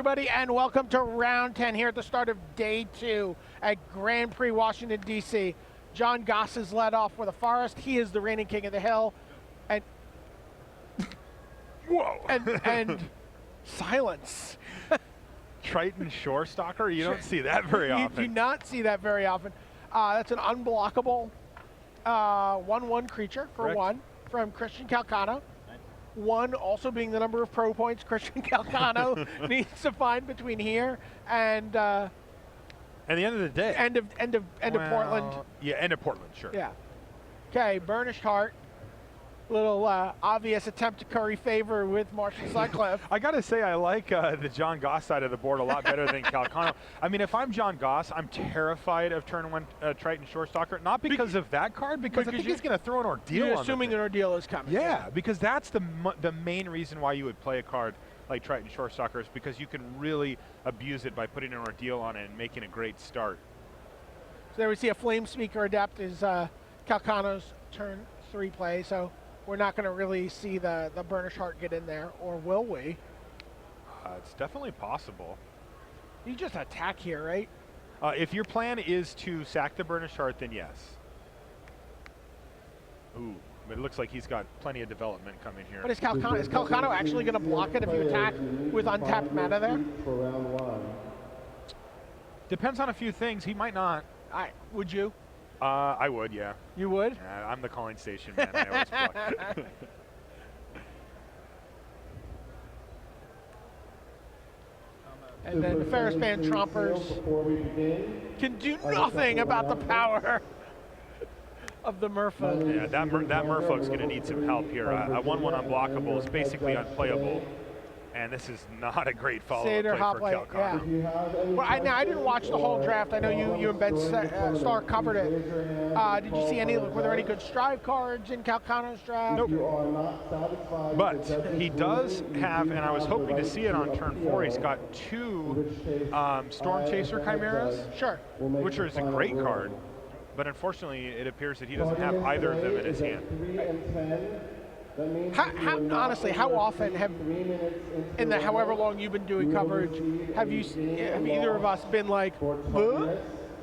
everybody, and welcome to round 10 here at the start of day 2 at Grand Prix, Washington, D.C. John Goss is led off with a Forest. He is the reigning king of the hill. And whoa! And silence. Triton Shore Stalker? You don't see that very often. You do not see that very often. That's an unblockable 1/1 creature for Correct. 1 from Christian Calcano. 1 also being the number of pro points Christian Calcano needs to find between here and at the end of the day, end of Portland. Yeah, end of Portland, sure. Yeah. Okay, Burnished Heart. Little obvious attempt to curry favor with Marshall Sutcliffe. I gotta say, I like the John Goss side of the board a lot better than Calcano. I mean, if I'm John Goss, I'm terrified of turn 1 Triton Shore Stalker, not because of that card, because I think he's gonna throw an ordeal. You're on assuming an ordeal is coming. Yeah, because that's the main reason why you would play a card like Triton Shore Stalker, is because you can really abuse it by putting an ordeal on it and making a great start. So there we see a Flame Speaker Adept is Calcano's turn 3 play, so we're not going to really see the Burnished Heart get in there, or will we? It's definitely possible. You just attack here, right? If your plan is to sack the Burnished Heart, then yes. Ooh, but it looks like he's got plenty of development coming here. But is Calcano actually going to block it if you attack with untapped mana there? Depends on a few things. He might not. Would you? I would, yeah. You would? I'm the calling station man. I always block. And then the Ferris Band Trompers can do nothing about the power of the Merfolk. Yeah, that Merfolk's going to need some help here. A 1/1 unblockable is basically unplayable. And this is not a great follow-up play for Calcano. Yeah. Well, I didn't watch the whole draft. I know you and Ben Starr covered it. Did you see were there any good Strive cards in Calcano's draft? Nope. But he does have, and I was hoping to see it on turn 4, he's got 2 Storm Chaser Chimeras. Sure. Which is a great card. But unfortunately, it appears that he doesn't have either of them in his hand. Honestly, how often in the however long you've been doing coverage, have either of us been like, huh?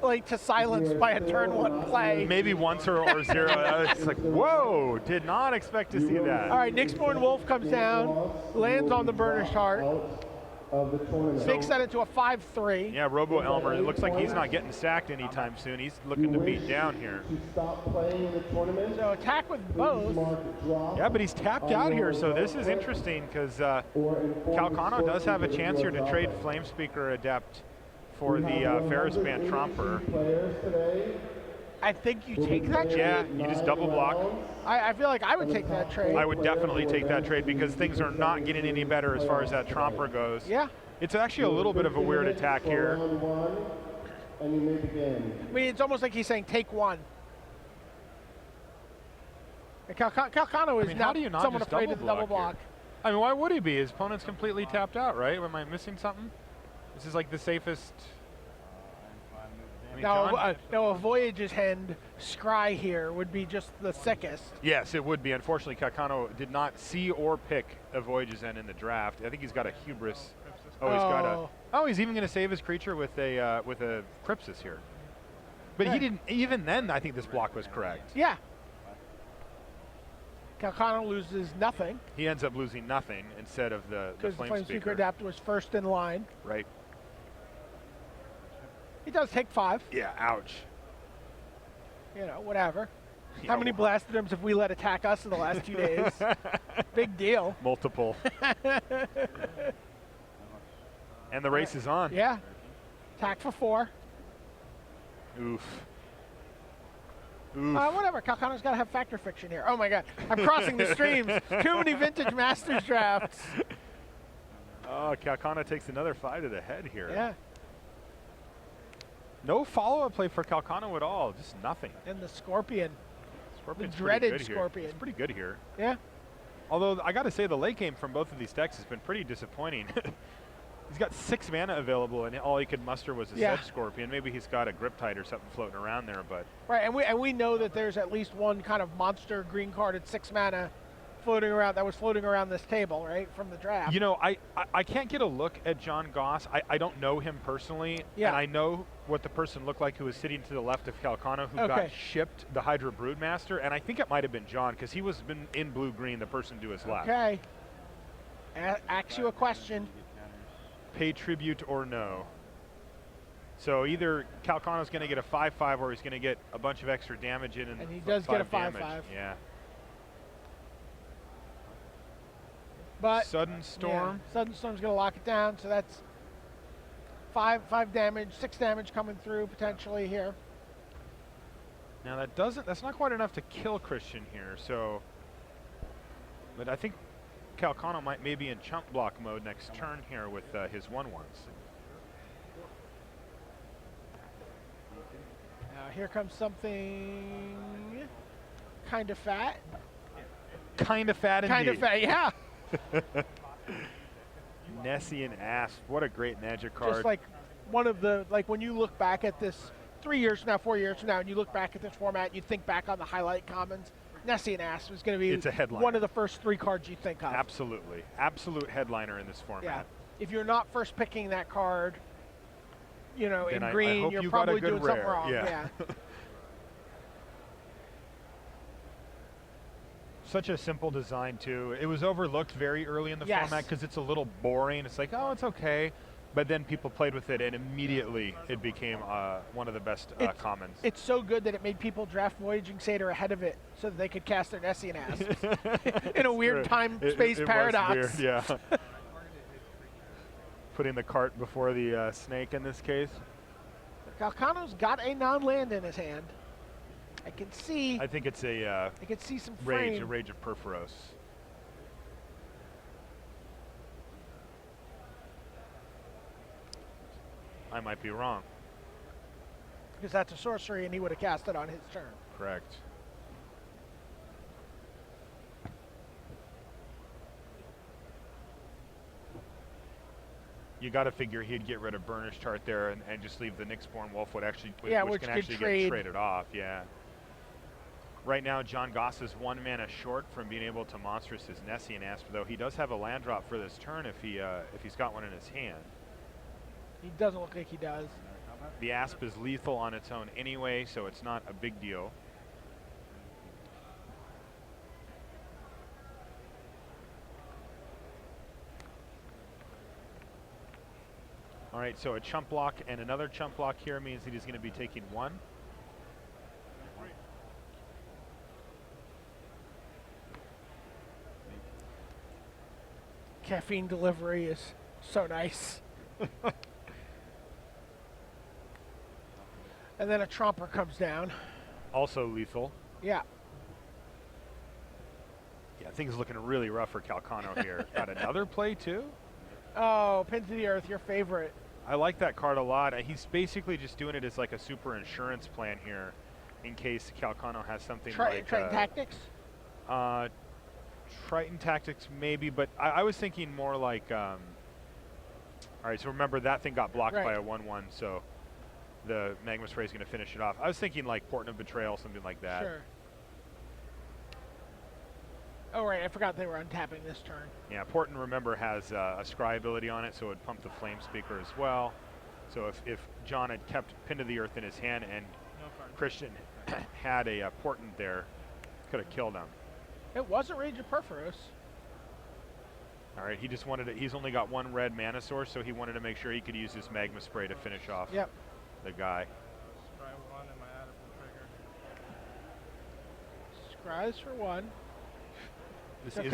Like to silence by a turn 1 play? Maybe once or 0. It's like, whoa, did not expect to see that. All right, Nyxborn Wolf comes down, lands on the Burnished Heart. Makes that into a 5/3. Yeah, Robo Elmer. It looks like he's not getting sacked anytime soon. He's looking to beat down here. So attack with both. Yeah, but he's tapped out here, so this is interesting because Calcano does have a chance here to trade Flame Speaker Adept for the Ferris Band Tromper. I think you take that trade. Yeah, you just double block. I feel like I would take that trade. I would definitely take that trade because things are not getting any better as far as that Tromper goes. Yeah. It's actually a little bit of a weird attack here. I mean, it's almost like he's saying take 1. And Calcano is not someone afraid of the double block. I mean, why would he be? His opponent's completely tapped out, right? Am I missing something? This is like the safest. Now, a Voyage's Hand scry here would be just the sickest. Yes, it would be. Unfortunately, Calcano did not see or pick a Voyage's End in the draft. I think he's got a hubris. Oh, he's got a. Oh, he's even going to save his creature with a Crypsis here. But he didn't. Even then, I think this block was correct. Yeah. Calcano loses nothing. He ends up losing nothing instead of the Flame Speaker Adept was first in line. Right. He does take 5. Yeah, ouch. You know, whatever. Yeah, How many Blastoderms have we let attack us in the last 2 days? Big deal. Multiple. And the race is on. Yeah. Attack for 4. Oof. Whatever. Calcano's got to have Factor Fiction here. Oh my God. I'm crossing the streams. Too many Vintage Masters drafts. Oh, Calcano takes another 5 to the head here. Yeah. No follow-up play for Calcano at all, just nothing. And the Scorpion. Scorpion's the dreaded Scorpion. It's pretty good here. Yeah. Although, I got to say, the late game from both of these decks has been pretty disappointing. He's got 6 mana available, and all he could muster was a Sedge Scorpion. Maybe he's got a Griptide or something floating around there, but... Right, and we know that there's at least one kind of monster green card at 6 mana floating around, that was floating around this table, right, from the draft. You know, I can't get a look at John Goss. I don't know him personally, Yeah. and I know what the person looked like who was sitting to the left of Calcano, who Okay. got shipped the Hydra Broodmaster, and I think it might have been John, because he was been in blue-green, the person to his left. Okay. Ask you a question. Pay tribute or no. So either Calcano's going to get a 5/5, or he's going to get a bunch of extra damage in, And he does get a 5/5. Yeah. But Sudden Storm. Yeah, Sudden Storm's going to lock it down, so that's five damage, 6 damage coming through potentially here. Now that's not quite enough to kill Christian here, so, but I think Calcano might maybe in chump block mode next turn here with his 1/1s. Now here comes something kind of fat. Kind of fat indeed. Kind of fat, yeah. Nessian Asp, what a great Magic card. Just like one of the, like when you look back at this 3 years from now, 4 years from now, and you look back at this format, you think back on the highlight commons, Nessian Asp is going to be It's a headliner. one of the first 3 cards you think of. Absolutely. Absolute headliner in this format. Yeah. If you're not first picking that card, you know, Then in I green, hope you're you got a probably good doing something rare. wrong. Yeah. Such a simple design too. It was overlooked very early in the Yes. format because it's a little boring. It's like, oh, it's okay. But then people played with it, and immediately it became one of the best commons. It's so good that it made people draft Voyaging Satyr ahead of it so that they could cast their Nessian Asp in a weird time-space paradox. Was weird, yeah. Putting the cart before the snake in this case. Calcano's got a non-land in his hand. I can see. I think it's a I can see some frame. a Rage of Perforos. I might be wrong. Because that's a sorcery, and he would have cast it on his turn. Correct. You got to figure he'd get rid of Burnish Chart there and just leave the Nyxborn Wolfwood actually, which can actually get traded off. Yeah. Right now, John Goss is 1 mana short from being able to monstrous his Nessian Asp, though he does have a land drop for this turn if he's got one in his hand. He doesn't look like he does. The Asp is lethal on its own anyway, so it's not a big deal. All right, so a chump block and another chump block here means that he's going to be taking 1. Caffeine delivery is so nice. And then a Tromper comes down. Also lethal. Yeah. Yeah, things looking really rough for Calcano here. Got another play too? Oh, Pin to the Earth, your favorite. I like that card a lot. He's basically just doing it as like a super insurance plan here in case Calcano has something like... Triton Tactics? Triton Tactics maybe, but I was thinking more like... all right, so remember that thing got blocked by a 1/1, so the Magma Spray is going to finish it off. I was thinking like Portent of Betrayal, something like that. Sure. Oh, right, I forgot they were untapping this turn. Yeah, Portent, remember, has a scry ability on it, so it would pump the Flame Speaker as well. So if John had kept Pin to the Earth in his hand and Christian had a Portent there, could have killed him. It wasn't Rage of Perforos. All right, he just wanted to, he's only got 1 red mana source, so he wanted to make sure he could use his Magma Spray to finish off the guy. Scry 1 and my add a trigger. Scries for 1. This So is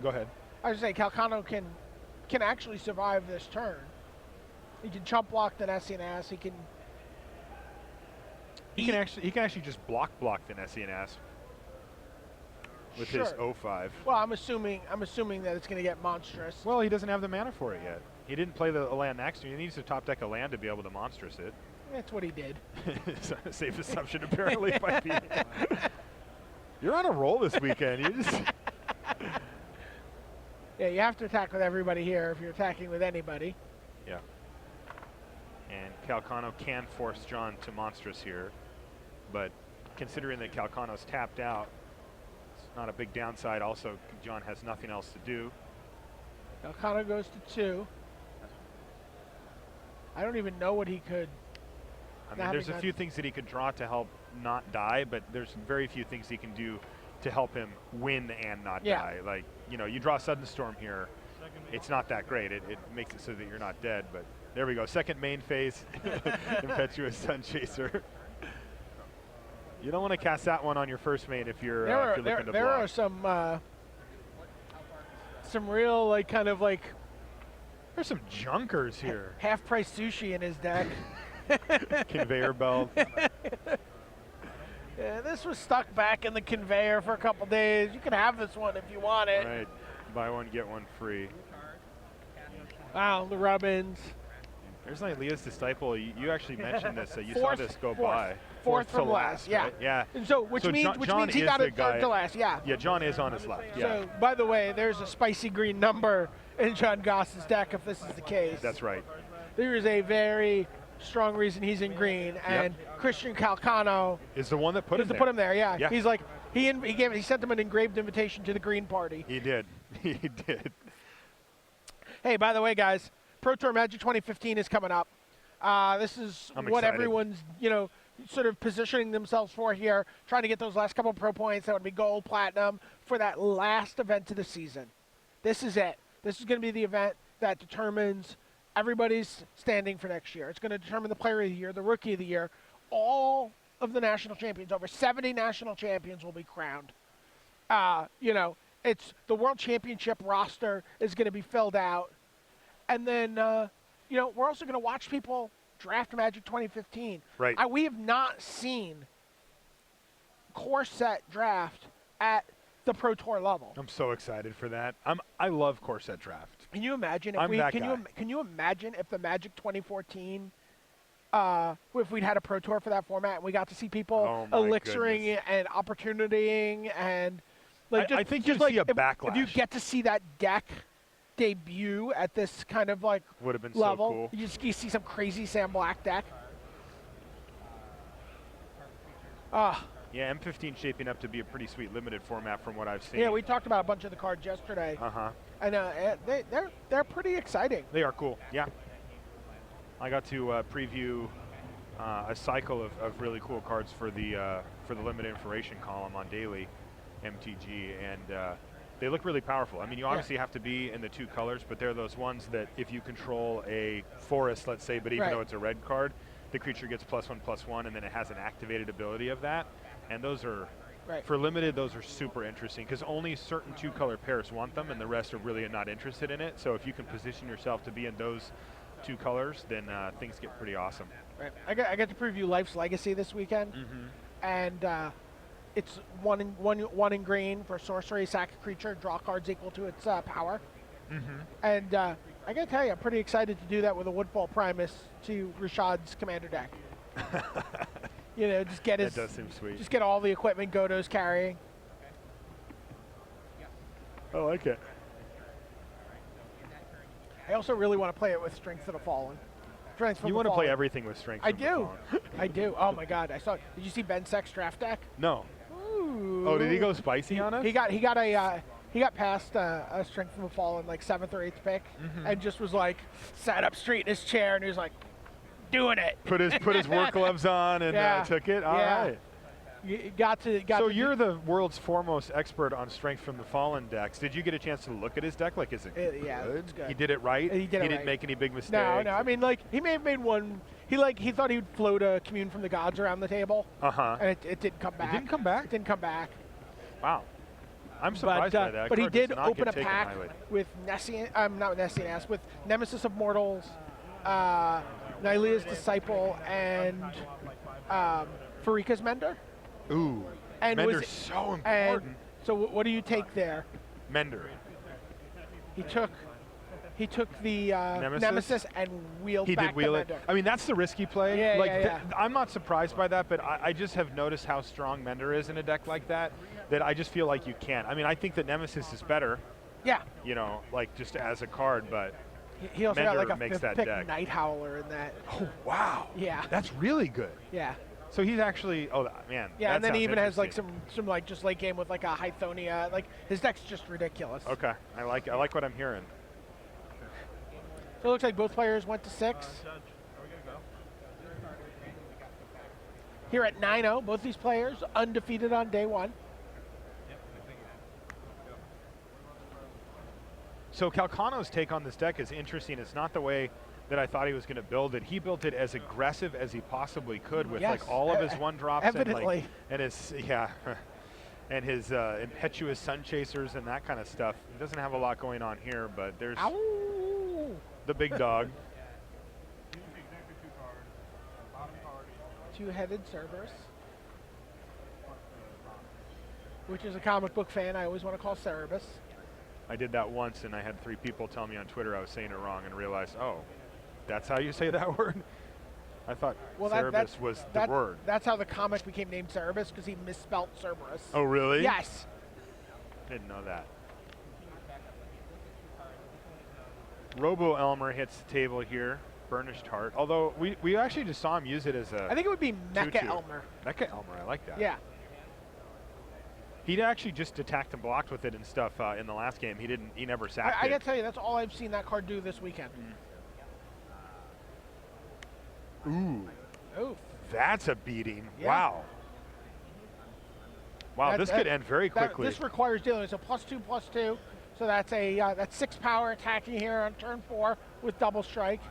go ahead. I was saying Calcano can actually survive this turn. He can chump block the Nessian Asp. He can. He can actually just block the Nessian Asp with his 05. Well, I'm assuming that it's going to get monstrous. Well, he doesn't have the mana for it yet. He didn't play the land next to him. He needs to top deck a land to be able to monstrous it. That's what he did. It's a safe assumption, apparently. By being You're on a roll this weekend. You just. Yeah, you have to attack with everybody here if you're attacking with anybody. Yeah. And Calcano can force John to monstrous here, but considering that Calcano's tapped out, not a big downside. Also, John has nothing else to do. Calcano goes to 2. I don't even know what he could. I mean, there's a few things that he could draw to help not die, but there's very few things he can do to help him win and not die. Like, you know, you draw Sudden Storm here, it's not that great. It makes it so that you're not dead, but there we go. Second main phase, Impetuous Sun Chaser. You don't want to cast that one on your first main if you're, looking to block. There are some real, like, kind of like. There's some junkers here. Half-price sushi in his deck. Conveyor belt. Yeah, this was stuck back in the conveyor for a couple days. You can have this one if you want it. Right. Buy one, get one free. Wow, the Rubbins. There's Nylea's Disciple. You actually mentioned this. You saw Fourth- this go fourth- by. Fourth from last, yeah. Right? Yeah. And so, which means John he is got the it guy. third to last, yeah. Yeah, John is on his left. Yeah. So, by the way, there's a spicy green number in John Goss's deck if this is the case. That's right. There is a very strong reason he's in green, and Christian Calcano is the one that put him there. Put him there, yeah. Yeah. He's like he sent him an engraved invitation to the green party. He did. He did. Hey, by the way, guys, Pro Tour Magic 2015 is coming up. This is I'm what excited. everyone's, you know, sort of positioning themselves for here, trying to get those last couple pro points. That would be gold, platinum for that last event of the season. This is it. This is going to be the event that determines everybody's standing for next year. It's going to determine the player of the year, the rookie of the year. All of the national champions, over 70 national champions will be crowned. You know, it's the World Championship roster is going to be filled out. And then, you know, we're also going to watch people draft Magic 2015. Right. We have not seen core set draft at the Pro Tour level. I'm so excited for that. I love core set draft. Can you imagine if I'm that can guy. you imagine if the Magic 2014 if we'd had a Pro Tour for that format and we got to see people Oh my elixiring goodness. and opportunitying and like I think just you'd like see a if you backlash. get to see that deck debut at this kind of like Would have been level, so cool. you see some crazy Sam Black deck. Yeah, M15 shaping up to be a pretty sweet limited format from what I've seen. Yeah, we talked about a bunch of the cards yesterday, and they're pretty exciting. They are cool. Yeah. I got to preview a cycle of really cool cards for the limited information column on daily MTG, and they look really powerful. I mean, you obviously have to be in the 2 colors, but they're those ones that if you control a forest, let's say, but even though it's a red card, the creature gets +1/+1, and then it has an activated ability of that. And those are, for limited, those are super interesting because only certain 2-color pairs want them, and the rest are really not interested in it. So if you can position yourself to be in those 2 colors, then things get pretty awesome. Right. I got to preview Life's Legacy this weekend, and it's one in green for sorcery, sack a creature, draw cards equal to its power. And I got to tell you, I'm pretty excited to do that with a Woodfall Primus to Rashad's commander deck. You know, just get That does seem sweet. just get all the equipment Godo's carrying. I like it. I also really want to play it with Strength of the Fallen. You want to play everything with Strength. I do. I do. Oh my God! Did you see Ben Sek's draft deck? No. Ooh. Oh, did he go spicy on us? He got past a Strength of the Fallen like 7th or 8th pick, and just was like sat up straight in his chair, and he was like doing it. Put his work gloves on and took it. All right. You got to. So you're the world's foremost expert on Strength from the Fallen decks. Did you get a chance to look at his deck? Like, is it good? Yeah, it's good. He did it right? He did it didn't right. make any big mistakes? No. I mean, like, he may have made one. He thought he would float a Commune from the Gods around the table. And it didn't come back. It didn't come back? It didn't come back. Wow. I'm surprised by that. But he Card does did not open get a taken pack lightly. with with Nemesis of Mortals, Nylea's Disciple, and Farika's Mender. Ooh. And Mender's so important. And so what do you take there? Mender. He took the Nemesis and wheeled He back did wheel the it. Mender. I mean, that's the risky play. Yeah, like, yeah. I'm not surprised by that, but I just have noticed how strong Mender is in a deck like that I just feel like you can't. I mean, I think that Nemesis is better. Yeah. You know, like just as a card, but he also Mender got like a makes 5th that pick deck. Night Howler in that. Oh, wow. Yeah. That's really good. Yeah. So he's actually, oh man. Yeah, that and then he sounds even has like interesting. some like just late game with like a Hythonia. Like his deck's just ridiculous. Okay, I like what I'm hearing. So it looks like both players went to 6. Judge, are we gonna go? Here at 9-0, both these players undefeated on day 1. Yep, I think So Calcano's take on this deck is interesting. It's not the way that I thought he was going to build it. He built it as aggressive as he possibly could with Yes, like all of his 1-drops evidently. and his and his impetuous sun chasers and that kind of stuff. He doesn't have a lot going on here, but there's Ow! the big dog. Two-headed Cerberus, which is a comic book fan I always want to call Cerebus. I did that once, and I had 3 people tell me on Twitter I was saying it wrong, and realized, oh, that's how you say that word? I thought Cerebus was the word. That's how the comic became named Cerebus, because he misspelled Cerberus. Oh, really? Yes. Didn't know that. Robo Elmer hits the table here. Burnished Heart. Although we actually just saw him use it as a. I think it would be Mecha 2/2. Elmer. Mecha Elmer, I like that. Yeah. He'd actually just attacked and blocked with it and stuff in the last game. He didn't. He never sacked I it. gotta tell you, that's all I've seen that card do this weekend. Ooh, Oof. that's a beating. Yeah. Wow. Wow, That- this that- could end very quickly. This requires dealing. It's a +2/+2, so that's a that's 6 power attacking here on turn 4 with double strike.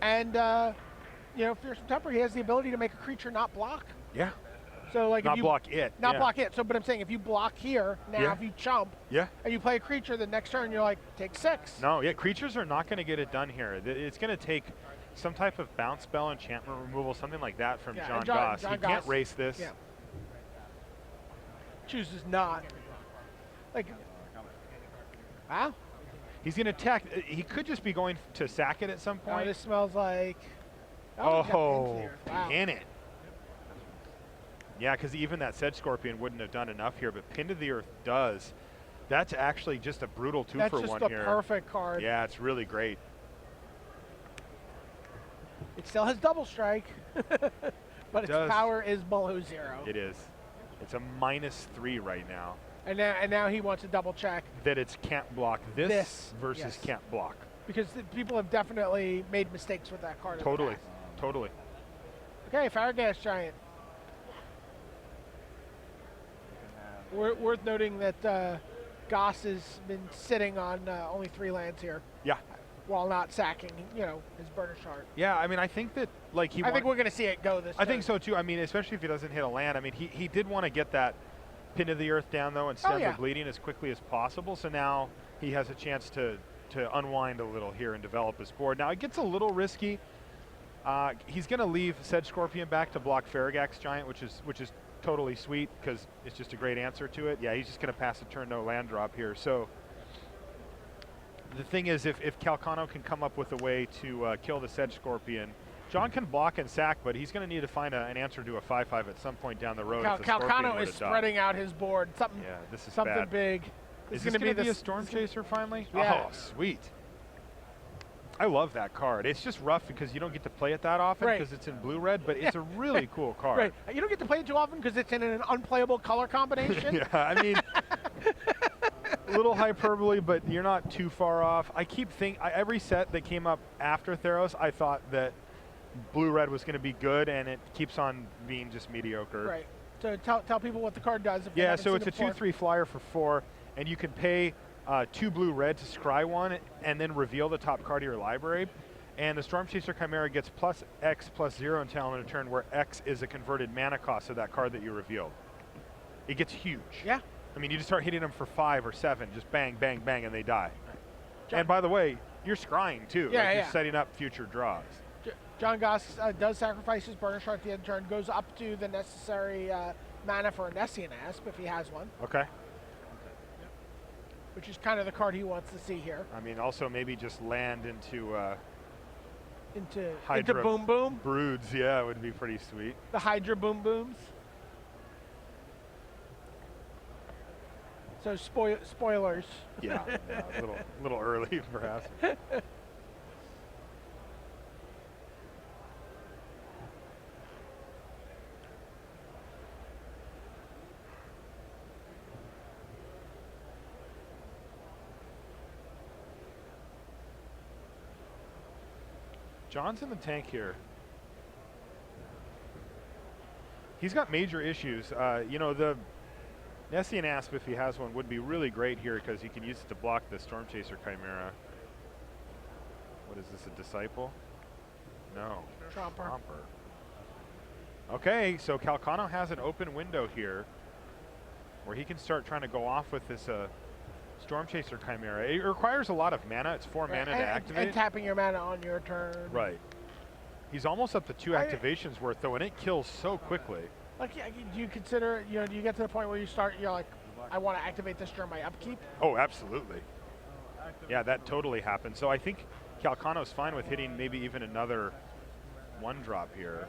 And you know, Fearsome Temper, he has the ability to make a creature not block. Yeah. So like Not if you block it. not yeah. block it. So, but I'm saying if you block here now, Yeah. if you chump Yeah. and you play a creature, the next turn you're like take 6. No, yeah, creatures are not going to get it done here. It's going to take some type of bounce spell, enchantment removal, something like that from Yeah, John and Goss. John He can't Goss, race this. Yeah. Chooses not. Like, wow. He's going to attack. He could just be going to sack it at some Oh, point. this smells like. He's got pins Oh, here. Wow. pin it. Yeah, because even that Sedge Scorpion wouldn't have done enough here, but Pin to the Earth does. That's actually just a brutal 2 That's for just 1 the here. perfect card. Yeah, it's really great. It still has double strike, but its does. power is below 0. It is. It's a -3 right now. And now he wants to double check That it's can't block this versus yes. can't block. because people have definitely made mistakes with that card. in the Totally. past. Totally. Okay, Farragas Giant. Worth noting that Goss has been sitting on only 3 lands here Yeah. while not sacking, you know, his Burnish Heart. Yeah, I mean, I think that, like, I think we're going to see it go this I think turn. so, too. I mean, especially if he doesn't hit a land. I mean, he did want to get that Pin to the Earth down, though, and stem yeah. the bleeding as quickly as possible. So now he has a chance to unwind a little here and develop his board. Now, it gets a little risky. He's going to leave Sedge Scorpion back to block Farragas Giant, which is totally sweet because it's just a great answer to it. Yeah, he's just going to pass a turn no land drop here. So the thing is, if Calcano can come up with a way to kill the Sedge Scorpion, John can block and sack, but he's going to need to find an answer to a 5/5 at some point down the road. if the Scorpion Calcano were is to die. spreading out his board. Something, Yeah, this is something bad. big. Is This this going to be a this- Storm Chaser finally? Yeah. Oh, sweet. I love that card. It's just rough because you don't get to play it that often Right. because it's in blue-red, but it's a really cool card. Right. You don't get to play it too often because it's in an unplayable color combination. Yeah, I mean, a little hyperbole, but you're not too far off. I keep every set that came up after Theros, I thought that blue-red was going to be good, and it keeps on being just mediocre. Right. So tell people what the card does. If they Yeah, haven't so seen it's a it before. 2/3 flyer for 4, and you can pay 2 blue-red to scry 1, and then reveal the top card of your library. And the Storm Chaser Chimera gets +X/+0 until end of turn, where X is a converted mana cost of that card that you revealed. It gets huge. Yeah. I mean, you just start hitting them for 5 or 7, just bang, bang, bang, and they die. John- And by the way, you're scrying too. Yeah, like yeah. You're setting up future draws. John Goss does sacrifice his Burnish Heart at the end of the turn, goes up to the necessary mana for a Nessian Asp if he has one, Okay. which is kind of the card he wants to see here. I mean, also maybe just land into Into Hydra Boom Boom, Broods. Yeah, it would be pretty sweet. the Hydra Boom Booms. So spoilers. Yeah, a little early perhaps. John's in the tank here. He's got major issues. You know, the Nessian Asp, if he has one, would be really great here because he can use it to block the Storm Chaser Chimera. What is this, a Disciple? No. Tromper. Okay, so Calcano has an open window here where he can start trying to go off with this Storm Chaser Chimera. It requires a lot of mana. It's 4 mana to activate. And tapping your mana on your turn. Right. He's almost up to 2 activations worth, though, and it kills so quickly. Like, yeah, do you consider, you know, do you get to the point where you start, you're like, I want to activate this during my upkeep? Oh, absolutely. Yeah, that totally happens. So I think Calcano's fine with hitting maybe even another 1-drop here.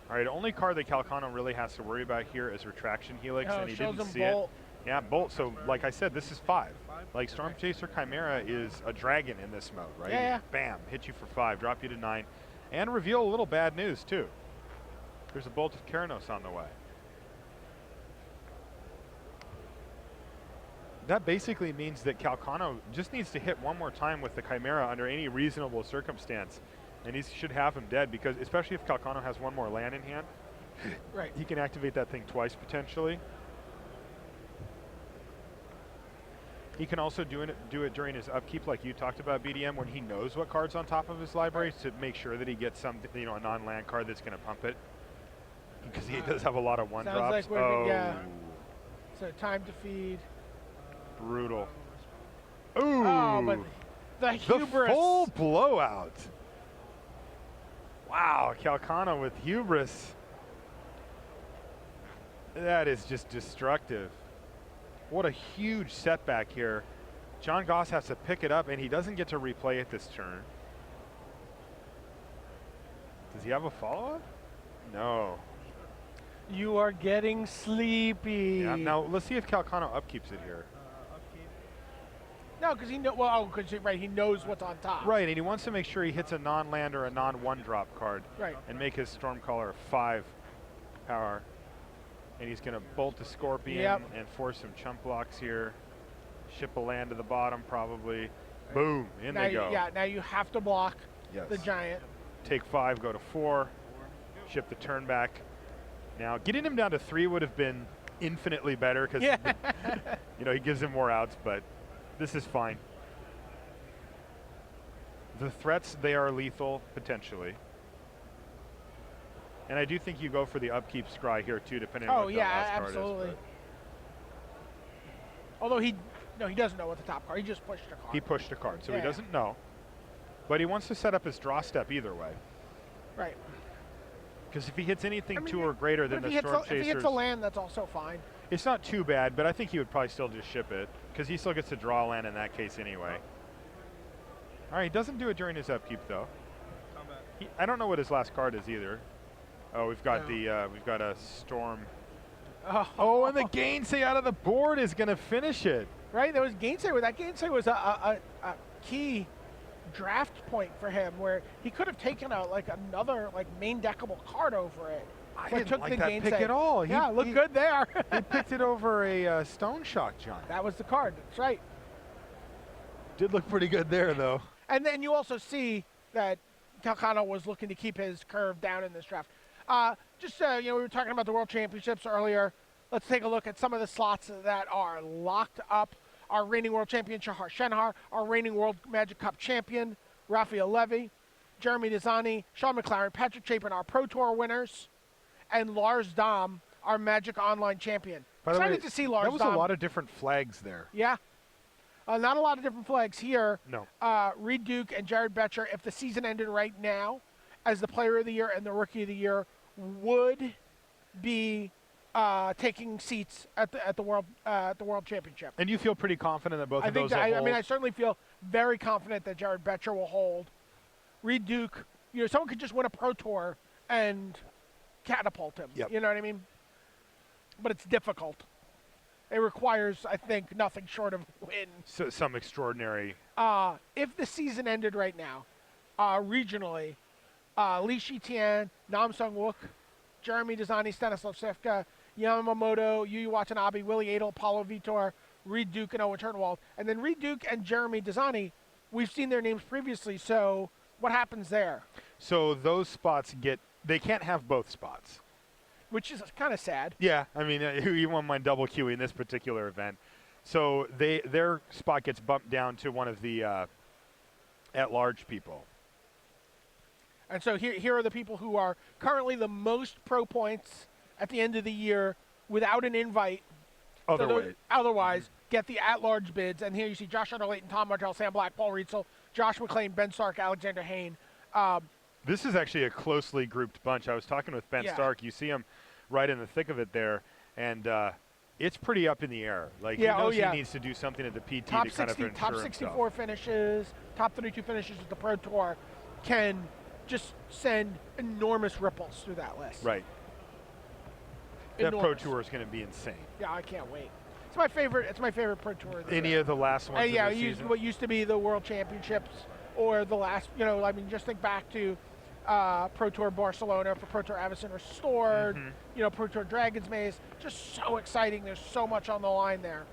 All right, only card that Calcano really has to worry about here is Retraction Helix, and he didn't see Bolt. it. Yeah, Bolt. So, like I said, this is 5. Like, Storm Chaser Chimera is a dragon in this mode, right? Yeah. Bam, hit you for 5, drop you to 9, and reveal a little bad news, too. There's a Bolt of Keranos on the way. That basically means that Calcano just needs to hit one more time with the Chimera under any reasonable circumstance, and he should have him dead, because especially if Calcano has one more land in hand, right, he can activate that thing twice potentially. He can also do it during his upkeep, like you talked about, BDM, when he knows what card's on top of his library, to make sure that he gets some, you know, a non-land card that's going to pump it, because he does have a lot of 1-drops. Like yeah. So time to feed. Brutal. Ooh. Oh, but the hubris. The full blowout. Wow, Calcano with hubris. That is just destructive. What a huge setback here. John Goss has to pick it up, and he doesn't get to replay it this turn. Does he have a follow-up? No. You are getting sleepy. Yeah, now, let's see if Calcano upkeeps it here. No, because he right, he knows what's on top. Right, and he wants to make sure he hits a non-land or a non-1-drop card. Right. And make his Stormcaller 5 power. And he's going to bolt the Scorpion and force some chump blocks here. Ship a land to the bottom, probably. Boom, in they go. Yeah, now you have to block Yes. the giant. Take 5, go to 4. Ship the turn back. Now, getting him down to 3 would have been infinitely better, because you know, he gives him more outs, but this is fine. The threats, they are lethal, potentially. And I do think you go for the upkeep scry here, too, depending on what the last card is. Absolutely. Although he doesn't know what the top card. He just pushed a card. He pushed a card, so he doesn't know. But he wants to set up his draw step either way. Right. Because if he hits anything 2 or greater than the Storm Chasers, if he hits a land, that's also fine. it's not too bad, but I think he would probably still just ship it, because he still gets to draw a land in that case anyway. All right, he doesn't do it during his upkeep, though. I don't know what his last card is either. Oh, we've got we've got a Storm. Oh, and the Gainsay out of the board is going to finish it. Right, there was Gainsay. That Gainsay was a key draft point for him, where he could have taken out another main deckable card over it. I didn't like that pick at all. Yeah, looked good there. He picked it over a Stone Shock Giant. That was the card. That's right. Did look pretty good there, though. And then you also see that Calcano was looking to keep his curve down in this draft. We were talking about the World Championships earlier. Let's take a look at some of the slots that are locked up. Our reigning World Champion, Shahar Shenhar, our reigning World Magic Cup Champion, Raphael Levy, Jeremy Nizani, Sean McLaren, Patrick Chapin, our Pro Tour winners, and Lars Dom, our Magic Online Champion. Excited to see Lars Dom. That was a lot of different flags there. Yeah. Not a lot of different flags here. No. Reed Duke and Jared Betcher, if the season ended right now, as the Player of the Year and the Rookie of the Year, would be taking seats at the World Championship. And you feel pretty confident that both of those will hold? I mean, I certainly feel very confident that Jared Betcher will hold. Reed Duke, someone could just win a Pro Tour and catapult him. Yep. You know what I mean? But it's difficult. It requires, I think, nothing short of win. So, some extraordinary. If the season ended right now, regionally, Li Shitian, Nam Sung Wook, Jeremy Dezani, Stanislav Sefka, Yamamoto, Yu Watanabe, Willie Adel, Paulo Vitor, Reed Duke, and Owen Turnwald. And then Reed Duke and Jeremy Dezani, we've seen their names previously, so What happens there? So those spots they can't have both spots. Which is kind of sad. Yeah, I mean, you won't mind double queuing this particular event. So their spot gets bumped down to one of the at-large people. And so here are the people who are currently the most pro points at the end of the year without an invite. Otherwise, get the at-large bids. And here you see Josh Utter-Layton, Tom Martell, Sam Black, Paul Rietzel, Josh McClain, Ben Stark, Alexander Hayne. This is actually a closely grouped bunch. I was talking with Ben Stark. You see him right in the thick of it there. And it's pretty up in the air. Like, he knows he needs to do something at the PT top to 60, kind of ensure top 64 finishes, top 32 finishes with the Pro Tour can just send enormous ripples through that list. Right. Enormous. That Pro Tour is going to be insane. Yeah, I can't wait. It's my favorite. It's my favorite Pro Tour. Any of the last ones? Yeah, of the season? what used to be the World Championships, or the last. I mean, just think back to Pro Tour Barcelona for Pro Tour Avicen Restored. Pro Tour Dragon's Maze. Just so exciting. There's so much on the line there.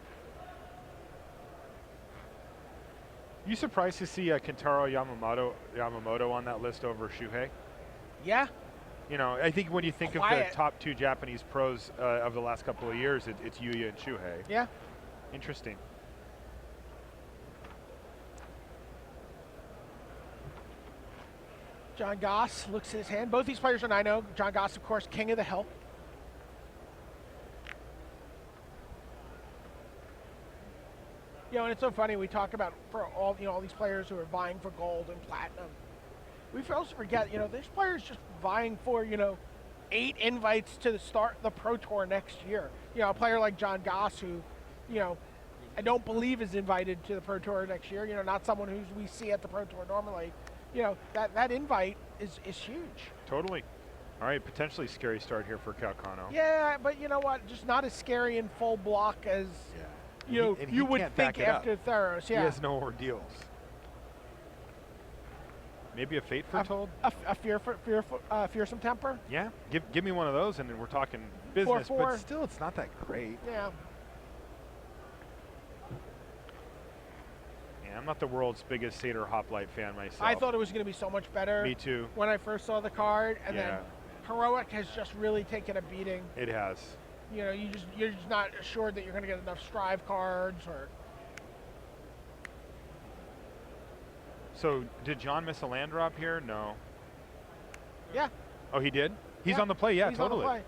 You surprised to see Kentaro Yamamoto on that list over Shuhei? Yeah. I think when you think of the top two Japanese pros of the last couple of years, it's Yuya and Shuhei. Yeah. Interesting. John Goss looks at his hand. Both these players are 9-0. John Goss, of course, king of the hill. And it's so funny. We talk about for all these players who are vying for gold and platinum. We also forget, there's players just vying for, 8 invites to start the Pro Tour next year. A player like John Goss, who, I don't believe is invited to the Pro Tour next year. Not someone who we see at the Pro Tour normally. That invite is huge. Totally. All right, potentially scary start here for Calcano. Yeah, but you know what? Just not as scary in full block as you would think after Theros. Yeah. He has no ordeals. Maybe a fate foretold? A fearsome temper? Yeah. Give me one of those, and then we're talking business. 4-4. But still, it's not that great. Yeah. Yeah, I'm not the world's biggest Seder Hoplite fan myself. I thought it was going to be so much better. Me too. When I first saw the card, and then Heroic has just really taken a beating. It has. You're just not assured that you're going to get enough Strive cards or. So did John miss a land drop here? No. Yeah. Oh, he did? He's on the play. Yeah, he's totally. On the play.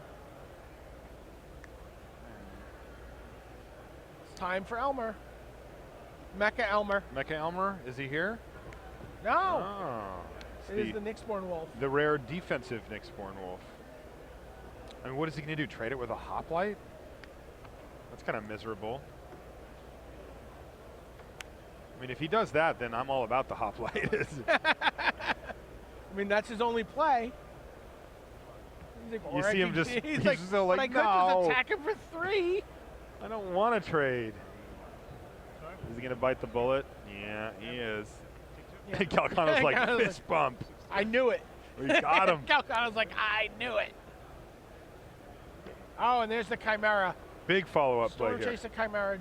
It's time for Elmer. Mecha Elmer. Mecha Elmer, is he here? No. Oh, it is the Nyxborn Wolf. The rare defensive Nyxborn Wolf. I mean, what is he going to do? Trade it with a Hoplite? That's kind of miserable. I mean, if he does that, then I'm all about the Hoplite. I mean, that's his only play. You see him just, he's like, still like, I could just attack him for 3. I don't want to trade. Is he going to bite the bullet? Yeah, he is. Yeah. Calcano's like, fist bump. I knew it. We got him. Calcano's like, I knew it. Oh, and there's the Chimera. Big follow-up play here. Storm Chaser Chimera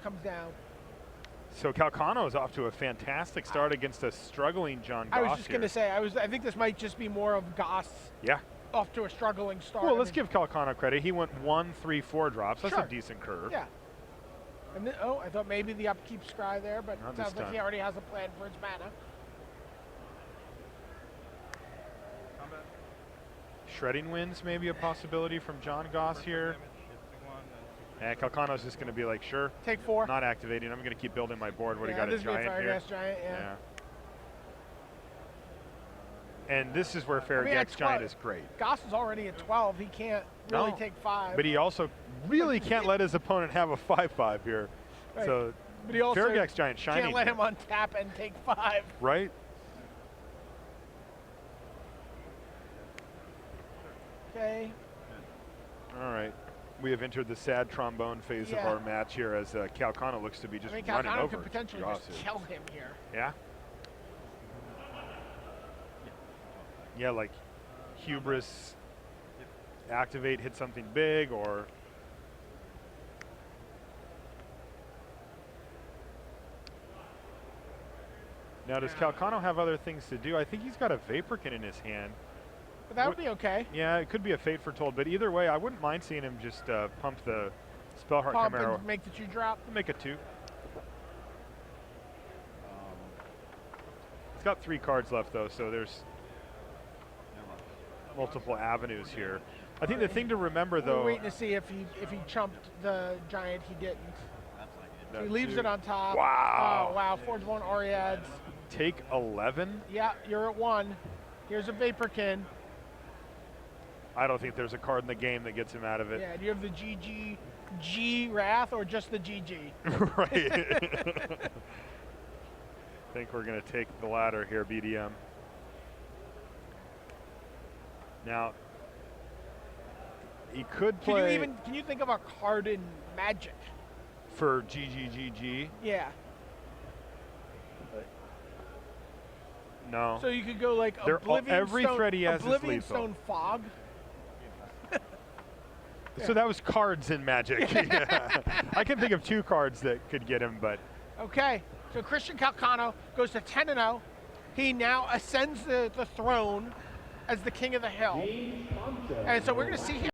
comes down. So Calcano is off to a fantastic start against a struggling John Goss. I was just going to say, I think this might just be more of Goss. Yeah. Off to a struggling start. Well, let's give Calcano credit. He went 1, 3, 4 drops. That's sure. a decent curve. Yeah. And then, I thought maybe the upkeep scry there, but Not it sounds like he already has a plan for his mana. Shredding Winds maybe a possibility from John Goss here. And Calcano's just going to be like, sure. Take 4. Not activating. I'm going to keep building my board. What do you got, a giant here? Giant, yeah. And this is where Farragut's Giant is great. Goss is already at 12. He can't really take 5. But he also really can't let his opponent have a 5/5 here. Right. So but he also Farragut's Giant shining. Can't let him untap and take 5. Right. Okay. All right. We have entered the sad trombone phase of our match here as Calcano looks to be just running Calcano over. could potentially just kill him here. Yeah? Yeah, like hubris, activate, hit something big, or Now, does Calcano have other things to do? I think he's got a Vaporkin in his hand. But that would be okay. Yeah, it could be a Fate Foretold, but either way, I wouldn't mind seeing him just pump the Spellheart Pump Chimera. and make the 2 drop. Make a 2. He's got 3 cards left, though, so there's multiple avenues here. I think the thing to remember, though... We're waiting to see if he chumped the giant. He didn't. So he leaves it on top. Wow. Oh, wow. Forge 1 Oriads. Take 11? Yeah, you're at 1. Here's a Vaporkin. I don't think there's a card in the game that gets him out of it. Yeah, do you have the G Wrath or just the GG? Right. I think we're going to take the latter here, BDM. Now, he could play... Can you think of a card in Magic? For GGGG? Yeah. No. So you could go like every threat he has is Oblivion lethal. Stone Fog. So that was cards in Magic. Yeah. I can think of 2 cards that could get him, but... Okay, so Christian Calcano goes to 10-0. He now ascends the throne as the king of the hill. And so we're going to see him.